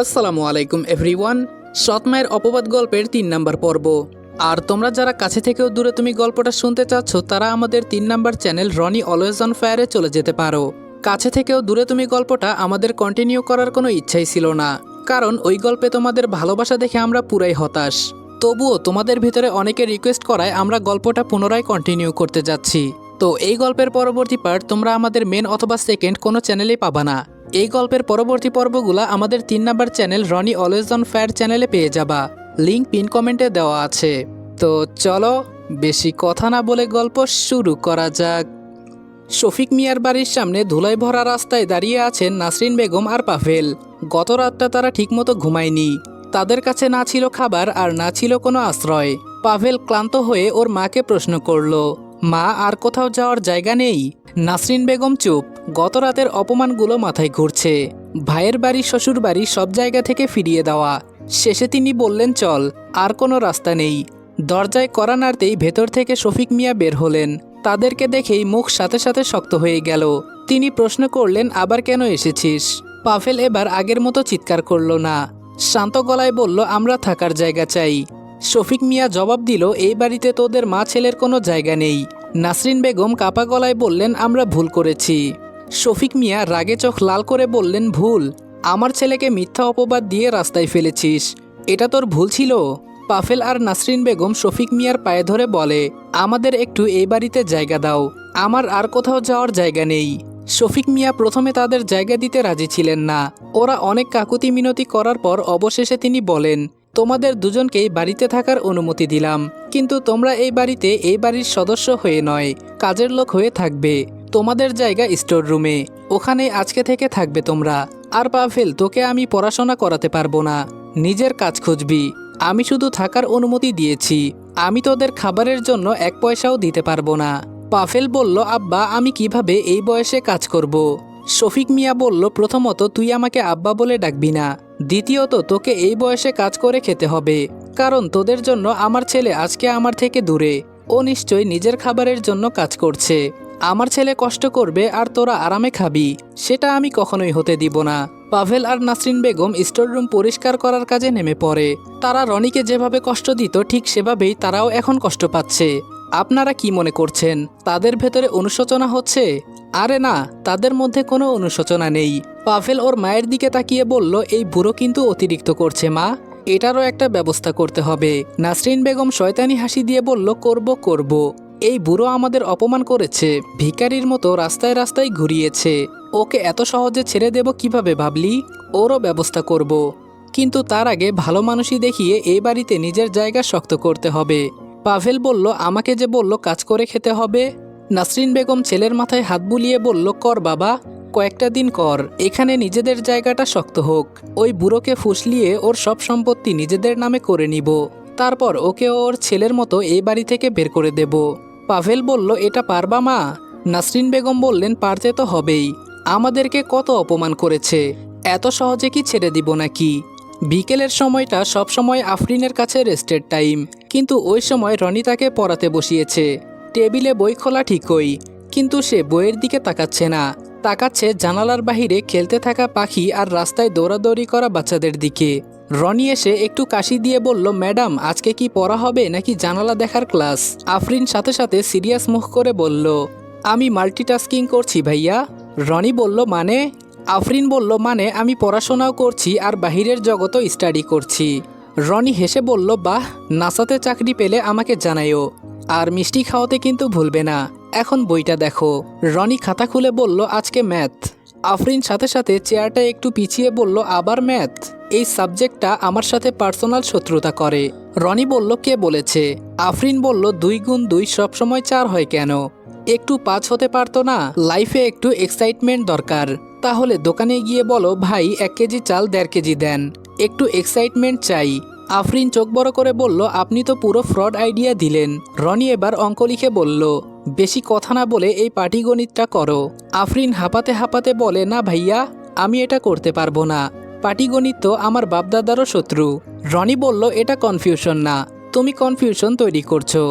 আসসালামু আলাইকুম এভরিওয়ান। সৎ মায়ের অপবাদ গল্পের ৩ নাম্বার পর্ব। আর তোমরা যারা কাছে থেকেও দূরে তুমি গল্পটা শুনতে চাচ্ছ, তারা আমাদের ৩ number channel Roni always on ফায়ারে চলে যেতে পারো। কাছে থেকেও দূরে তুমি গল্পটা আমাদের কন্টিনিউ করার কোনো ইচ্ছাই ছিল না, কারণ ওই গল্পে তোমাদের ভালোবাসা দেখে আমরা পুরাই হতাশ। তবুও তোমাদের ভিতরে অনেকে রিকোয়েস্ট করায় আমরা গল্পটা পুনরায় কন্টিনিউ করতে যাচ্ছি। তো এই গল্পের পরবর্তী পার্ট তোমরা আমাদের মেন অথবা সেকেন্ড কোনো চ্যানেলেই পাবা না। এই গল্পের পরবর্তী পর্বগুলো আমাদের ৩ number channel Roni always on fire চ্যানেলে পেয়ে যাবা। লিঙ্ক পিন কমেন্টে দেওয়া আছে। তো চলো বেশি কথা না বলে গল্প শুরু করা যাক। শফিক মিয়ার বাড়ির সামনে ধুলাই ভরা রাস্তায় দাঁড়িয়ে আছেন নাসরিন বেগম আর পাভেল। গত রাতটা তারা ঠিকমতো ঘুমায়নি। তাদের কাছে না ছিল খাবার আর না ছিল কোনো আশ্রয়। পাভেল ক্লান্ত হয়ে ওর মাকে প্রশ্ন করলো, মা, আর কোথাও যাওয়ার জায়গা নেই? নাসরিন বেগম চুপ। গত রাতের অপমানগুলো মাথায় ঘুরছে। ভাইয়ের বাড়ি, শ্বশুর বাড়ি, সব জায়গা থেকে ফিরিয়ে দেওয়া। শেষে তিনি বললেন, চল, আর কোনো রাস্তা নেই। দরজায় কড়া নাড়তেই ভেতর থেকে শফিক মিয়া বের হলেন। তাদেরকে দেখেই মুখ সাথে সাথে শক্ত হয়ে গেল। তিনি প্রশ্ন করলেন, আবার কেন এসেছিস? পাভেল এবার আগের মতো চিৎকার করল না, শান্ত গলায় বলল, আমরা থাকার জায়গা চাই। শফিক মিয়া জবাব দিল, এই বাড়িতে তোদের মা ছেলের কোনো জায়গা নেই। নাসরিন বেগম কাপা গলায় বললেন, আমরা ভুল করেছি। শফিক মিয়া রাগে চোখ লাল করে বললেন, ভুল? আমার ছেলেকে মিথ্যা অপবাদ দিয়ে রাস্তায় ফেলেছিস, এটা তোর ভুল ছিল? পাভেল আর নাসরিন বেগম শফিক মিয়ার পায়ে ধরে বলে, আমাদের একটু এই বাড়িতে জায়গা দাও, আমার আর কোথাও যাওয়ার জায়গা নেই। শফিক মিয়া প্রথমে তাদের জায়গা দিতে রাজি ছিলেন না। ওরা অনেক কাকুতি মিনতি করার পর অবশেষে তিনি বলেন, তোমাদের দুজনকেই বাড়িতে থাকার অনুমতি দিলাম, কিন্তু তোমরা এই বাড়িতে এই বাড়ির সদস্য হয়ে নয়, কাজের লোক হয়ে থাকবে। তোমাদের জায়গা স্টোর রুমে, ওখানে আজকে থেকে থাকবে তোমরা। আর পাভেল, তোকে আমি পড়াশোনা করাতে পারবো না, নিজের কাজ খুঁজবি। আমি শুধু থাকার অনুমতি দিয়েছি, আমি তোদের খাবারের জন্য 1 পয়সাও দিতে পারবো না। পাভেল বলল, আব্বা, আমি কিভাবে এই বয়সে কাজ করব? শফিক মিয়া বলল, প্রথমত তুই আমাকে আব্বা বলে ডাকবি না, দ্বিতীয়ত তোকে এই বয়সে কাজ করে খেতে হবে, কারণ তোদের জন্য আমার ছেলে আজকে আমার থেকে দূরে। ও নিশ্চয়ই নিজের খাবারের জন্য কাজ করছে। আমার ছেলে কষ্ট করবে আর তোরা আরামে খাবি, সেটা আমি কখনোই হতে দিব না। পাভেল আর নাসরিন বেগম স্টোর রুম পরিষ্কার করার কাজে নেমে পড়ে। তারা রনিকে যেভাবে কষ্ট দিত ঠিক সেভাবেই তারাও এখন কষ্ট পাচ্ছে। আপনারা কি মনে করছেন তাদের ভেতরে অনুশোচনা হচ্ছে? আরে না, তাদের মধ্যে কোনো অনুশোচনা নেই। পাভেল ওর মায়ের দিকে তাকিয়ে বলল, এই বুড়ো কিন্তু অতিরিক্ত করছে মা, এটারও একটা ব্যবস্থা করতে হবে। নাসরিন বেগম শয়তানি হাসি দিয়ে বলল, করব। এই বুড়ো আমাদের অপমান করেছে, ভিখারির মতো রাস্তায় রাস্তায় ঘুরিয়েছে, ওকে এত সহজে ছেড়ে দেব কিভাবে ভাবলি? ওরও ব্যবস্থা করব, কিন্তু তার আগে ভালো মানুষই দেখিয়ে এই বাড়িতে নিজের জায়গা শক্ত করতে হবে। পাভেল বলল, আমাকে যে বলল কাজ করে খেতে হবে। নাসরিন বেগম ছেলের মাথায় হাত বুলিয়ে বলল, কর বাবা, কয়েকটা দিন কর, এখানে নিজেদের জায়গাটা শক্ত হোক। ওই বুড়োকে ফুসলিয়ে ওর সব সম্পত্তি নিজেদের নামে করে নিব, তারপর ওকে ওর ছেলের মতো এই বাড়ি থেকে বের করে দেব। পাভেল বলল, এটা পারবা মা? নাসরিন বেগম বললেন, পারতে তো হবেই, আমাদেরকে কত অপমান করেছে, এত সহজে কি ছেড়ে দিব নাকি? বিকেলের সময়টা সবসময় আফরিনের কাছে রেস্টের টাইম, কিন্তু ওই সময় রনি তাকে পড়াতে বসিয়েছে। টেবিলে বই খোলা ঠিকই, কিন্তু সে বইয়ের দিকে তাকাচ্ছে না, তাকাচ্ছে জানালার বাহিরে খেলতে থাকা পাখি আর রাস্তায় দৌড়াদৌড়ি করা বাচ্চাদের দিকে। রনি এসে একটু কাশি দিয়ে বলল, ম্যাডাম, আজকে কি পড়া হবে নাকি জানালা দেখার ক্লাস? আফরিন সাথে সাথে সিরিয়াস মুখ করে বলল, আমি মাল্টিটাস্কিং করছি ভাইয়া। রনি বলল, মানে? আফরিন বলল, মানে আমি পড়াশোনাও করছি আর বাহিরের জগতও স্টাডি করছি। রনি হেসে বলল, বাহ, নাসাতে চাকরি পেলে আমাকে জানাইও, আর মিষ্টি খাওয়াতে কিন্তু ভুলবে না। এখন বইটা দেখো। রনি খাতা খুলে বলল, আজকে ম্যাথ। আফরিন সাথে সাথে চেয়ারটা একটু পিছিয়ে বলল, আবার ম্যাথ? এই সাবজেক্টটা আমার সাথে পার্সোনাল শত্রুতা করে। রনি বলল, কে বলেছে? আফরিন বলল, 2 গুণ 2 সবসময় 4 হয় কেন? একটু 5 হতে পারতো না? লাইফে একটু এক্সাইটমেন্ট দরকার। তাহলে দোকানে গিয়ে বলো, ভাই 1 কেজি চাল 1.5 কেজি দেন, একটু এক্সাইটমেন্ট চাই। আফরিন চোখ বড় করে বলল, আপনি তো পুরো ফ্রড আইডিয়া দিলেন। রনি এবার অঙ্ক লিখে বলল, বেশি কথা না বলে এই পাটিগণিতটা করো। আফরিন হাঁপাতে হাঁপাতে বলে, না ভাইয়া, আমি এটা করতে পারবো না, পাটিগণিত তো আমার বাপদাদারও শত্রু। রনি বলল, এটা কনফিউশন না, তুমি কনফিউশন তৈরি করছো।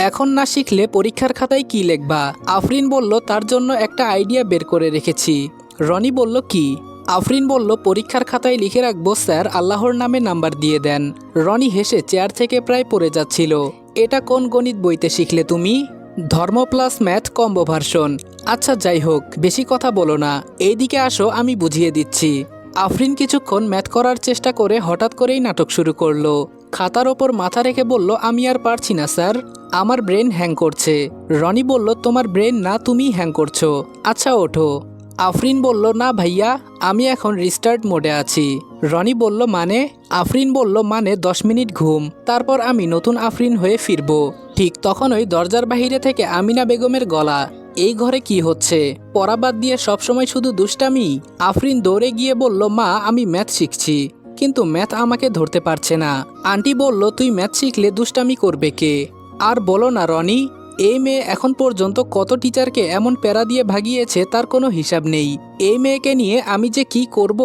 এখন না শিখলে পরীক্ষার খাতায় কি লিখবা? আফরিন বলল, তার জন্য একটা আইডিয়া বের করে রেখেছি। রনি বলল, কি? আফরিন বলল, পরীক্ষার খাতায় লিখে রাখবো স্যার আল্লাহর নামে নাম্বার দিয়ে দেন। রনি হেসে চেয়ার থেকে প্রায় পড়ে যাচ্ছিল। এটা কোন গণিত বইতে শিখলে তুমি? ধর্ম প্লাস ম্যাথ কম্বো ভার্সন। আচ্ছা যাই হোক, বেশি কথা বলো না, এইদিকে আসো আমি বুঝিয়ে দিচ্ছি। আফরিন কিছুক্ষণ ম্যাথ করার চেষ্টা করে হঠাৎ করেই নাটক শুরু করলো। খাতার ওপর মাথা রেখে বলল, আমি আর পারছি না স্যার, আমার ব্রেন হ্যাং করছে। রনি বলল, তোমার ব্রেন না, তুমিই হ্যাং করছো। আচ্ছা ওঠো। আফরিন বলল, না ভাইয়া, আমি এখন রিস্টার্ট মোডে আছি। রনি বলল, মানে? আফরিন বলল, মানে 10 মিনিট ঘুম, তারপর আমি নতুন আফরিন হয়ে ফিরব। ঠিক তখনই দরজার বাহিরে থেকে আমিনা বেগমের গলা, এই ঘরে কি হচ্ছে? পড়া বাদ দিয়ে সবসময় শুধু দুষ্টামি। আফরিন দৌড়ে গিয়ে বলল, মা আমি ম্যাথ শিখছি, কিন্তু ম্যাথ আমাকে ধরতে পারছে না। আন্টি বলল, তুই ম্যাথ শিখলে দুষ্টামি করবে কে? আর বলো না রনি, এই মেয়ে এখন পর্যন্ত কত টিচারকে এমন প্যারা দিয়ে ভাগিয়েছে তার কোনো হিসাব নেই। এই মেয়েকে নিয়ে আমি যে কি করব?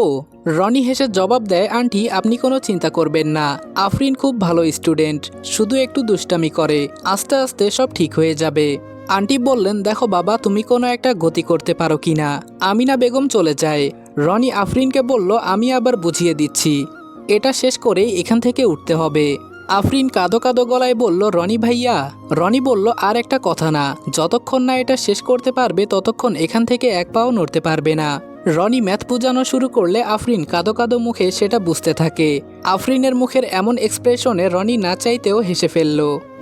রনি হেসে জবাব দেয়, আন্টি আপনি কোনো চিন্তা করবেন না, আফরিন খুব ভালো স্টুডেন্ট, শুধু একটু দুষ্টামি করে, আস্তে আস্তে সব ঠিক হয়ে যাবে। আন্টি বললেন, দেখো বাবা, তুমি কোনো একটা গতি করতে পারো কিনা। আমিনা বেগম চলে যায়। রনি আফরিনকে বলল, আমি আবার বুঝিয়ে দিচ্ছি, এটা শেষ করেই এখান থেকে উঠতে হবে। আফরিন কাঁদো কাঁদো গলায় বলল, রনি ভাইয়া। রনি বলল, আর একটা কথা না, যতক্ষণ না এটা শেষ করতে পারবে ততক্ষণ এখান থেকে এক পাও নড়তে পারবে না। রনি ম্যাথ বোঝানো শুরু করলে আফরিন কাঁদো কাঁদো মুখে সেটা বুঝতে থাকে। আফরিনের মুখের এমন এক্সপ্রেশনে রনি না চাইতেও হেসে ফেলল।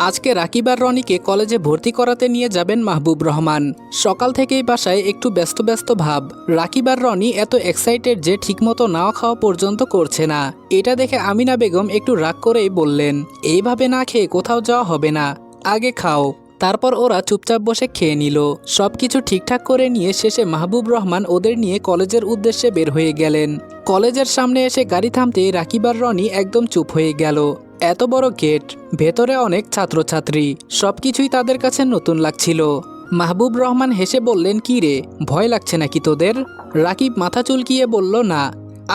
আজকে রাকিব আর রনিকে কলেজে ভর্তি করাতে নিয়ে যাবেন মাহবুব রহমান। সকাল থেকেই বাসায় একটু ব্যস্ত ব্যস্ত ভাব। রাকিব আর রনি এত এক্সাইটেড যে ঠিকমতো নাওয়া খাওয়া পর্যন্ত করছে না। এটা দেখে আমিনা বেগম একটু রাগ করেই বললেন, এইভাবে না খেয়ে কোথাও যাওয়া হবে না, আগে খাও। তারপর ওরা চুপচাপ বসে খেয়ে নিল। সবকিছু ঠিকঠাক করে নিয়ে শেষে মাহবুব রহমান ওদের নিয়ে কলেজের উদ্দেশ্যে বের হয়ে গেলেন। কলেজের সামনে এসে গাড়ি থামতে রাকিব আর রনি একদম চুপ হয়ে গেল। এত বড় গেট, ভেতরে অনেক ছাত্রছাত্রী, সবকিছুই তাদের কাছে নতুন লাগছিল। মাহবুব রহমান হেসে বললেন, কি রে, ভয় লাগছে নাকি তোদের? রাকিব মাথা চুলকিয়ে বলল, না,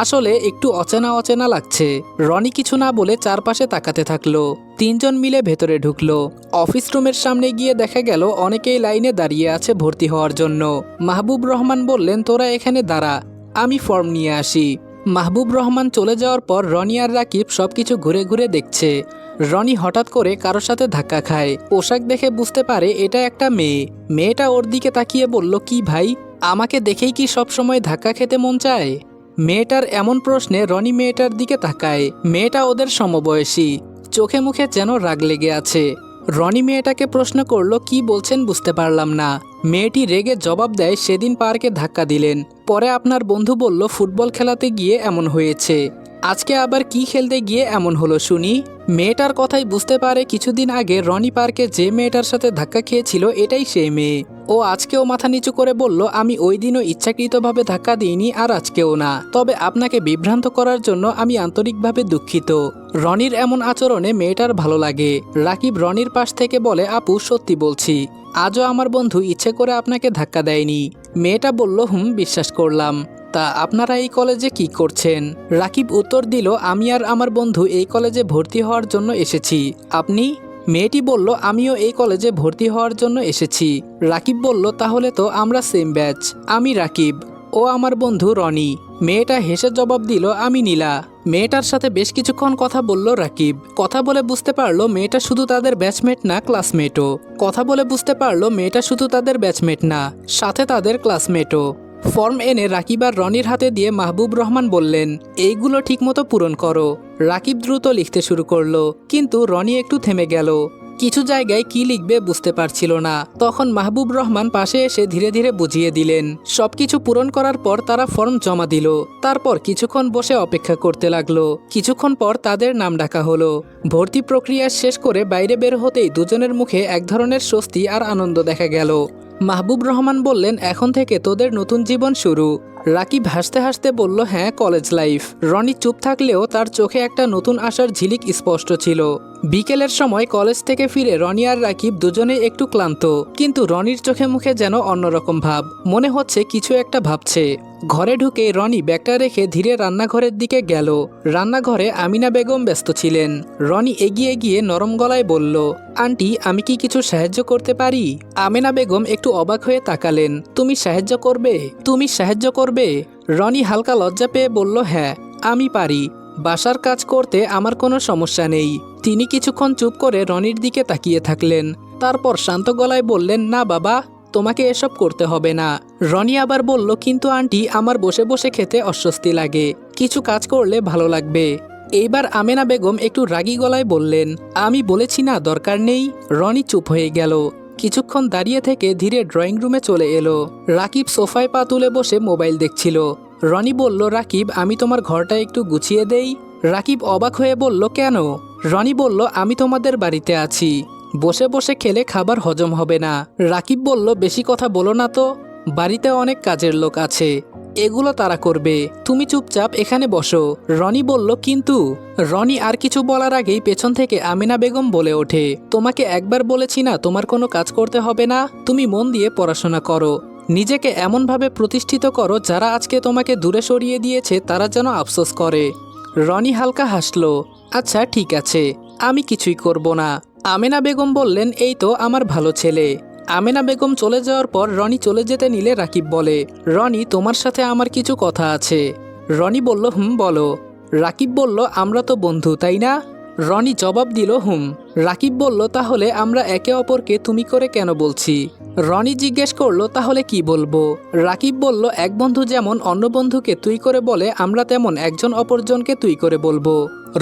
আসলে একটু অচেনা অচেনা লাগছে। রনি কিছু না বলে চারপাশে তাকাতে থাকলো। তিনজন মিলে ভেতরে ঢুকলো। অফিস রুমের সামনে গিয়ে দেখা গেল অনেকেই লাইনে দাঁড়িয়ে আছে ভর্তি হওয়ার জন্য। মাহবুব রহমান বললেন, তোরা এখানে দাঁড়া, আমি ফর্ম নিয়ে আসি। মাহবুব রহমান চলে যাওয়ার পর রনি আর রাকিব সবকিছু ঘুরে ঘুরে দেখছে। রনি হঠাৎ করে কারোর সাথে ধাক্কা খায়। পোশাক দেখে বুঝতে পারে এটা একটা মেয়ে। মেয়েটা ওর দিকে তাকিয়ে বলল, কি ভাই, আমাকে দেখেই কি সবসময় ধাক্কা খেতে মন চায়? মেয়েটার এমন প্রশ্নে রনি মেয়েটার দিকে তাকায়। মেয়েটা ওদের সমবয়সী, চোখে মুখে যেন রাগ লেগে আছে। রনি মেয়েটাকে প্রশ্ন করলো, কি বলছেন বুঝতে পারলাম না। মেয়েটি রেগে জবাব দেয়, সেদিন পার্কে ধাক্কা দিলেন, পরে আপনার বন্ধু বলল ফুটবল খেলাতে গিয়ে এমন হয়েছে, আজকে আবার কি খেলতে গিয়ে এমন হলো শুনি। মেয়েটার কথাই বুঝতে পারে কিছুদিন আগে রনি পার্কে যে মেয়েটার সাথে ধাক্কা খেয়েছিল এটাই সেই মেয়ে। ও আজকেও মাথা নিচু করে বলল, আমি ওই দিনও ইচ্ছাকৃতভাবে ধাক্কা দিইনি, আর আজকেও না, তবে আপনাকে বিভ্রান্ত করার জন্য আমি আন্তরিকভাবে দুঃখিত। রনির এমন আচরণে মেয়েটার ভালো লাগে। রাকিব রনির পাশ থেকে বলে, আপু সত্যি বলছি, আজও আমার বন্ধু ইচ্ছে করে আপনাকে ধাক্কা দেয়নি। মেয়েটা বলল, বিশ্বাস করলাম। তা আপনারা এই কলেজে কি করছেন? রাকিব উত্তর দিল, আমি আর আমার বন্ধু এই কলেজে ভর্তি হওয়ার জন্য এসেছি। আপনি? মেয়েটি বলল, আমিও এই কলেজে ভর্তি হওয়ার জন্য এসেছি। রাকিব বলল, তাহলে তো আমরা সেম ব্যাচ। আমি রাকিব, ও আমার বন্ধু রনি। মেয়েটা হেসে জবাব দিল, আমি নীলা। মেয়েটার সাথে বেশ কিছুক্ষণ কথা বলল রাকিব। কথা বলে বুঝতে পারলো মেয়েটা শুধু তাদের ব্যাচমেট না, ক্লাসমেটও। সাথে তাদের ক্লাসমেটও। ফর্ম এনে রাকিব আর রনির হাতে দিয়ে মাহবুব রহমান বললেন, এইগুলো ঠিকমতো পূরণ করো। রাকিব দ্রুত লিখতে শুরু করলো, কিন্তু রনি একটু থেমে গেল। কিছু জায়গায় কি লিখবে বুঝতে পারছিল না। তখন মাহবুব রহমান পাশে এসে ধীরে ধীরে বুঝিয়ে দিলেন। সবকিছু পূরণ করার পর তারা ফর্ম জমা দিল। তারপর কিছুক্ষণ বসে অপেক্ষা করতে লাগলো। কিছুক্ষণ পর তাদের নাম ডাকা হলো। ভর্তি প্রক্রিয়া শেষ করে বাইরে বের হতেই দুজনের মুখে এক ধরনের স্বস্তি আর আনন্দ দেখা গেল। মাহবুব রহমান বললেন, এখন থেকে তোদের নতুন জীবন শুরু। রাকিব হাসতে হাসতে বলল, হ্যাঁ, কলেজ লাইফ। রনি চুপ থাকলেও তার চোখে একটা নতুন আশার ঝিলিক স্পষ্ট ছিল। বিকেলের সময় কলেজ থেকে ফিরে রনি আর রাকিব দুজনেই একটু ক্লান্ত, কিন্তু রনির চোখে মুখে যেন অন্যরকম ভাব, মনে হচ্ছে কিছু একটা ভাবছে। ঘরে ঢুকে রনি ব্যাগটা রেখে ধীরে রান্নাঘরের দিকে গেল। রান্নাঘরে আমিনা বেগম ব্যস্ত ছিলেন। রনি এগিয়ে গিয়ে নরম গলায় বলল, আন্টি, আমি কি কিছু সাহায্য করতে পারি? আমিনা বেগম একটু অবাক হয়ে তাকালেন। তুমি সাহায্য করবে? তুমি সাহায্য করবে? রনি হালকা লজ্জা পেয়ে বলল, হ্যাঁ, আমি পারি। বাসার কাজ করতে আমার কোনো সমস্যা নেই। তিনি কিছুক্ষণ চুপ করে রনির দিকে তাকিয়ে থাকলেন। তারপর শান্ত গলায় বললেন, না বাবা, তোমাকে এসব করতে হবে না। রনি আবার বলল, কিন্তু আন্টি, আমার বসে বসে খেতে অস্বস্তি লাগে, কিছু কাজ করলে ভালো লাগবে। এইবার আমেনা বেগম একটু রাগী গলায় বললেন, আমি বলেছি না দরকার নেই। রনি চুপ হয়ে গেল। কিছুক্ষণ দাঁড়িয়ে থেকে ধীরে ড্রয়িং রুমে চলে এলো। রাকিব সোফায় পা তুলে বসে মোবাইল দেখছিল। রনি বলল, রাকিব, আমি তোমার ঘরটা একটু গুছিয়ে দেই। রাকিব অবাক হয়ে বলল, কেন? রনি বলল, আমি তোমাদের বাড়িতে আছি, বসে বসে খেলে খাবার হজম হবে না। রাকিব বলল, বেশি কথা বলো না তো, বাড়িতে অনেক কাজের লোক আছে, এগুলো তারা করবে, তুমি চুপচাপ এখানে বসো। রনি বলল, কিন্তু। রনি আর কিছু বলার আগেই পেছন থেকে আমিনা বেগম বলে ওঠে, তোমাকে একবার বলেছি না তোমার কোনো কাজ করতে হবে না? তুমি মন দিয়ে পড়াশোনা করো, নিজেকে এমনভাবে প্রতিষ্ঠিত করো যারা আজকে তোমাকে দূরে সরিয়ে দিয়েছে তারা যেন আফসোস করে। রনি হালকা হাসলো, আচ্ছা ঠিক আছে, আমি কিছুই করব না। আমেনা বেগম বললেন, এই তো আমার ভালো ছেলে। আমেনা বেগম চলে যাওয়ার পর রনি চলে যেতে নিলে রাকিব বলে, রনি, তোমার সাথে আমার কিছু কথা আছে। রনি বলল, বলো। রাকিব বলল, আমরা তো বন্ধু, তাই না? রনি জবাব দিল, রাকিব বলল, তাহলে আমরা একে অপরকে তুমি করে কেন বলছি? রনি জিজ্ঞেস করলো, তাহলে কি বলবো? রাকিব বলল, এক বন্ধু যেমন অন্য বন্ধুকে তুই করে বলে, আমরা তেমন একজন অপরজনকে তুই করে বলবো।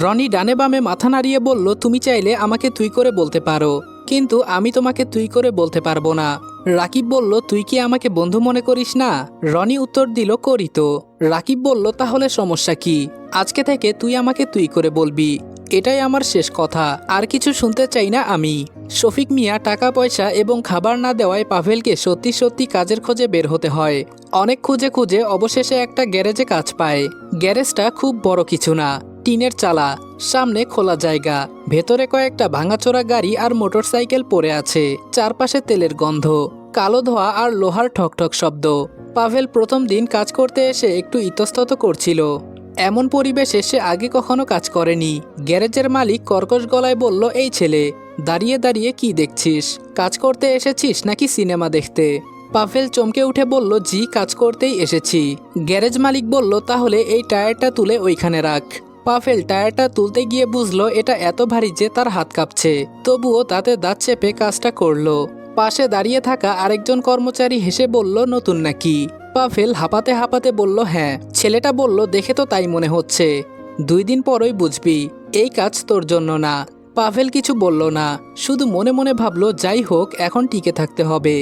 রনি ডানে বামে মাথা নাড়িয়ে বলল, তুমি চাইলে আমাকে তুই করে বলতে পারো, কিন্তু আমি তোমাকে তুই করে বলতে পারবো না। রাকিব বলল, তুই কি আমাকে বন্ধু মনে করিস না? রনি উত্তর দিল, করি তো। রাকিব বলল, তাহলে সমস্যা কি? আজকে থেকে তুই আমাকে তুই করে বলবি, এটাই আমার শেষ কথা, আর কিছু শুনতে চাই না আমি। শফিক মিয়া টাকা পয়সা এবং খাবার না দেওয়ায় পাভেলকে সত্যি সত্যি কাজের খোঁজে বের হতে হয়। অনেক খুঁজে খুঁজে অবশেষে একটা গ্যারেজে কাজ পায়। গ্যারেজটা খুব বড় কিছু না, টিনের চালা, সামনে খোলা জায়গা, ভেতরে কয়েকটা ভাঙাচোরা গাড়ি আর মোটরসাইকেল পড়ে আছে, চারপাশে তেলের গন্ধ, কালো ধোয়া আর লোহার ঠকঠক শব্দ। পাভেল প্রথম দিন কাজ করতে এসে একটু ইতস্তত করছিল। এমন পরিবেশে সে আগে কখনো কাজ করেনি। গ্যারেজের মালিক কর্কশ গলায় বলল, এই ছেলে, দাঁড়িয়ে দাঁড়িয়ে কি দেখছিস? কাজ করতে এসেছিস নাকি সিনেমা দেখতে? পাভেল চমকে উঠে বলল, জি, কাজ করতেই এসেছি। গ্যারেজ মালিক বলল, তাহলে এই টায়ারটা তুলে ওইখানে রাখ। পাভেল টায়ারটা তুলতে গিয়ে বুঝলো এটা এত ভারী যে তার হাত কাঁপছে, তবুও তাতে দাঁত চেপে কাজটা করলো। পাশে দাঁড়িয়ে থাকা আরেকজন কর্মচারী হেসে বলল, নতুন নাকি? পাভেল হাঁপাতে হাঁপাতে বলল, হ্যাঁ। ছেলেটা বলল, দেখে তো তাই মনে হচ্ছে, 2 দিন পরই বুঝবি এই কাজ তোর জন্য না। পাভেল কিছু বলল না, শুধু মনে মনে ভাবলো, যাই হোক, এখন টিকে থাকতে হবে।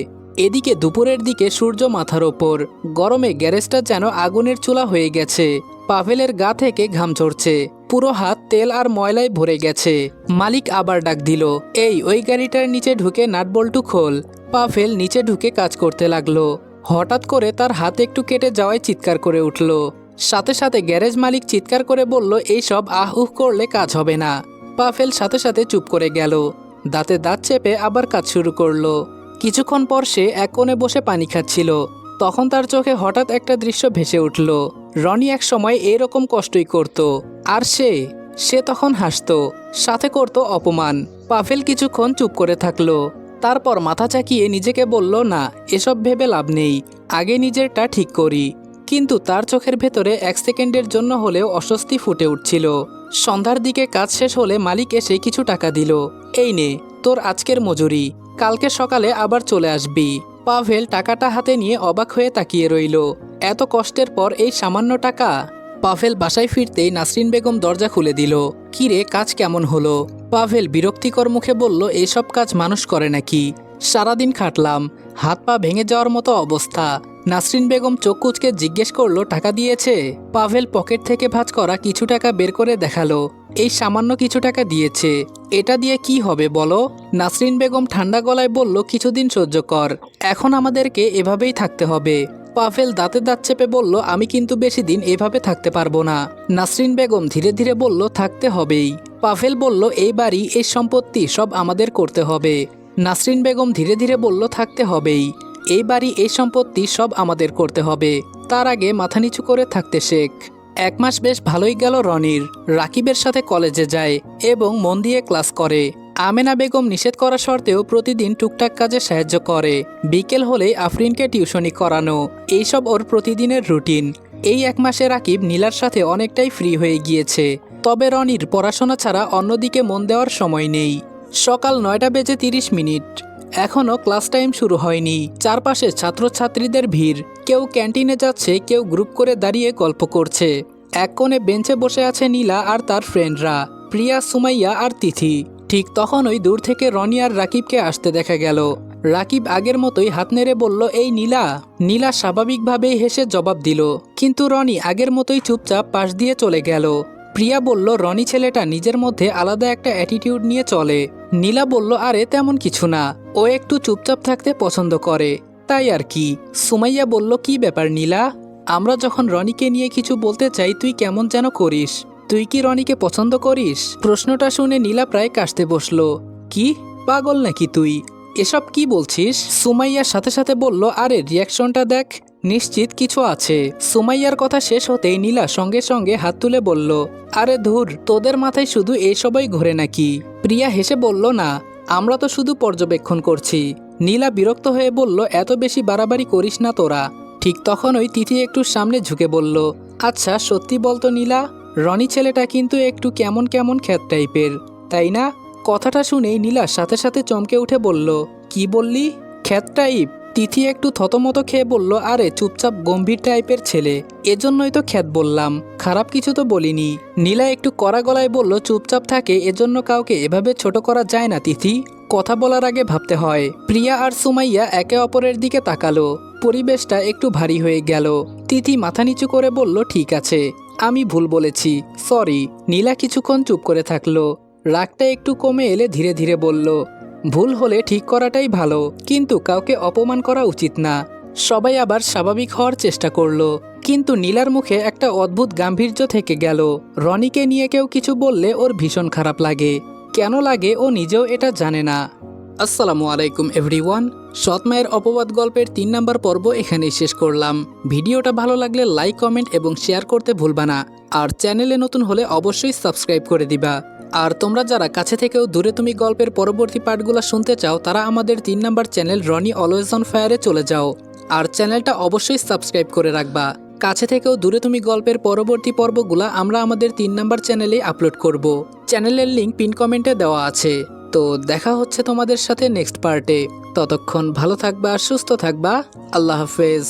এদিকে দুপুরের দিকে সূর্য মাথার ওপর, গরমে গ্যারেজটা যেন আগুনের চুলা হয়ে গেছে। পাভেলের গা থেকে ঘাম ঝরছে, পুরো হাত তেল আর ময়লায় ভরে গেছে। মালিক আবার ডাক দিল, এই, ওই গাড়িটার নিচে ঢুকে নাটবল্টু খোল। পাভেল নিচে ঢুকে কাজ করতে লাগলো। হঠাৎ করে তার হাত একটু কেটে যাওয়ায় চিৎকার করে উঠল। সাথে সাথে গ্যারেজ মালিক চিৎকার করে বলল, এইসব আহ উহ করলে কাজ হবে না। পাভেল সাথে সাথে চুপ করে গেল, দাঁতে দাঁত চেপে আবার কাজ শুরু করলো। কিছুক্ষণ পর সে এক কোণে বসে পানি খাচ্ছিল। তখন তার চোখে হঠাৎ একটা দৃশ্য ভেসে উঠল। রনি এক সময় এরকম কষ্টই করত, আর সে তখন হাসত, সাথে করত অপমান। পাভেল কিছুক্ষণ চুপ করে থাকলো, তারপর মাথা চাকিয়ে নিজেকে বলল, না, এসব ভেবে লাভ নেই, আগে নিজেরটা ঠিক করি। কিন্তু তার চোখের ভেতরে 1 সেকেন্ডের জন্য হলেও অস্বস্তি ফুটে উঠছিল। সন্ধ্যার দিকে কাজ শেষ হলে মালিক এসে কিছু টাকা দিল, এই নে তোর আজকের মজুরি, কালকে সকালে আবার চলে আসবি। পাভেল টাকাটা হাতে নিয়ে অবাক হয়ে তাকিয়ে রইল, এত কষ্টের পর এই সামান্য টাকা? পাভেল বাসায় ফিরতেই নাসরিন বেগম দরজা খুলে দিল, কিরে, কাজ কেমন হলো? পাভেল বিরক্তিকর মুখে বলল, এইসব কাজ মানুষ করে নাকি? সারাদিন খাটলাম, হাত পা ভেঙে যাওয়ার মতো অবস্থা। নাসরিন বেগম চোখ কুঁচকে জিজ্ঞেস করলো, টাকা দিয়েছে? পাভেল পকেট থেকে ভাঁজ করা কিছু টাকা বের করে দেখালো, এই সামান্য কিছু টাকা দিয়েছে, এটা দিয়ে কি হবে বলো? নাসরিন বেগম ঠান্ডা গলায় বলল, কিছুদিন সহ্য কর, এখন আমাদেরকে এভাবেই থাকতে হবে, পাভেল দাঁতে দাঁত চেপে বলল, আমি কিন্তু বেশি দিন এভাবে থাকতে পারবো না। নাসরিন বেগম ধীরে ধীরে বলল, থাকতে হবেই। পাভেল বলল, এই বাড়ি এই সম্পত্তি সব আমাদের করতে হবে। নাসরিন বেগম ধীরে ধীরে বলল, থাকতে হবেই। এই বাড়ি এই সম্পত্তি সব আমাদের করতে হবে। তার আগে মাথা নিচু করে থাকতে শেখ। 1 মাস বেশ ভালোই গেল রনির। রাকিবের সাথে কলেজে যায় এবং মন দিয়ে ক্লাস করে। আমেনা বেগম নিষেধ করা সত্ত্বেও প্রতিদিন টুকটাক কাজে সাহায্য করে। বিকেল হলেই আফরিনকে টিউশনি করানো, এইসব ওর প্রতিদিনের রুটিন। এই 1 মাসে রাকিব নীলার সাথে অনেকটাই ফ্রি হয়ে গিয়েছে। তবে রনির পড়াশোনা ছাড়া অন্যদিকে মন দেওয়ার সময় নেই। সকাল 9টা বেজে 30 মিনিট। এখনও ক্লাস টাইম শুরু হয়নি। চারপাশে ছাত্রছাত্রীদের ভিড়। কেউ ক্যান্টিনে যাচ্ছে, কেউ গ্রুপ করে দাঁড়িয়ে গল্প করছে। এক কোণে বেঞ্চে বসে আছে নীলা আর তার ফ্রেন্ডরা, প্রিয়া, সুমাইয়া আর তিথি। ঠিক তখনই দূর থেকে রনি আর রাকিবকে আসতে দেখা গেল। রাকিব আগের মতোই হাত নেড়ে বলল, এই নীলা। নীলা স্বাভাবিকভাবেই হেসে জবাব দিল, কিন্তু রনি আগের মতোই চুপচাপ পাশ দিয়ে চলে গেল। প্রিয়া বলল, রনি ছেলেটা নিজের মধ্যে আলাদা একটা অ্যাটিটিউড নিয়ে চলে। নীলা বলল, আরে তেমন কিছু না, ও একটু চুপচাপ থাকতে পছন্দ করে, তাই আর কি। সুমাইয়া বলল, কি ব্যাপার নীলা? আমরা যখন রনিকে নিয়ে কিছু বলতে চাই তুই কেমন যেন করিস। তুই কি রনিকে পছন্দ করিস? প্রশ্নটা শুনে নীলা প্রায় কাশতে বসলো। কি পাগল নাকি তুই? এসব কি বলছিস? সুমাইয়ার সাথে সাথে বলল, আরে রিয়াকশনটা দেখ, নিশ্চিত কিছু আছে। সুমাইয়ার কথা শেষ হতেই নীলা সঙ্গে সঙ্গে হাত তুলে বলল, আরে ধুর, তোদের মাথায় শুধু এইসবই ঘোরে নাকি? প্রিয়া হেসে বলল, না, আমরা তো শুধু পর্যবেক্ষণ করছি। নীলা বিরক্ত হয়ে বলল, এত বেশি বাড়াবাড়ি করিস না তোরা। ঠিক তখনই তিথি একটু সামনে ঝুঁকে বলল, আচ্ছা সত্যি বলতো নীলা, রনি ছেলেটা কিন্তু একটু কেমন কেমন খ্যাত টাইপের, তাই না? কথাটা শুনেই নীলা সাথে সাথে চমকে উঠে বলল, কি বললি? খ্যাত টাইপ? তিথি একটু থতমত খেয়ে বলল, আরে চুপচাপ গম্ভীর টাইপের ছেলে, এজন্যই তো খ্যাত বললাম, খারাপ কিছু তো বলিনি। নীলা একটু কড়া গলায় বলল, চুপচাপ থাকে এজন্য কাউকে এভাবে ছোট করা যায় না তিথি, কথা বলার আগে ভাবতে হয়। প্রিয়া আর সুমাইয়া একে অপরের দিকে তাকালো। পরিবেশটা একটু ভারী হয়ে গেল। তিথি মাথা নিচু করে বলল, ঠিক আছে, আমি ভুল বলেছি, সরি। নীলা কিছুক্ষণ চুপ করে থাকলো। রাগটা একটু কমে এলে ধীরে ধীরে বলল, ভুল হলে ঠিক করাটাই ভালো, কিন্তু কাউকে অপমান করা উচিত না। সবাই আবার স্বাভাবিক হওয়ার চেষ্টা করলো, কিন্তু নীলার মুখে একটা অদ্ভুত গাম্ভীর্য থেকে গেল। রনিকে নিয়ে কেউ কিছু বললে ওর ভীষণ খারাপ লাগে। কেন লাগে ও নিজেও এটা জানে না। আসসালামু আলাইকুম এভরিওয়ান। সৎ মায়ের অপবাদ গল্পের 3 নম্বর পর্ব এখানেই শেষ করলাম। ভিডিওটা ভালো লাগলে লাইক, কমেন্ট এবং শেয়ার করতে ভুলবা না। আর চ্যানেলে নতুন হলে অবশ্যই সাবস্ক্রাইব করে দিবা। আর তোমরা যারা কাছে থেকেও দূরে তুমি গল্পের পরবর্তী পার্টগুলো শুনতে চাও, তারা আমাদের 3 নম্বর চ্যানেল রনি অলওয়েজ অন ফায়ারে চলে যাও। আর চ্যানেলটা অবশ্যই সাবস্ক্রাইব করে রাখবা। কাছে থেকেও দূরে তুমি গল্পের পরবর্তী পর্বগুলো আমরা আমাদের 3 নম্বর চ্যানেলেই আপলোড করব। চ্যানেলের লিঙ্ক পিন কমেন্টে দেওয়া আছে। তো দেখা হচ্ছে তোমাদের সাথে নেক্সট পার্টে। ততক্ষণ ভালো থাকবা, সুস্থ থাকবা। আল্লাহ হাফেজ।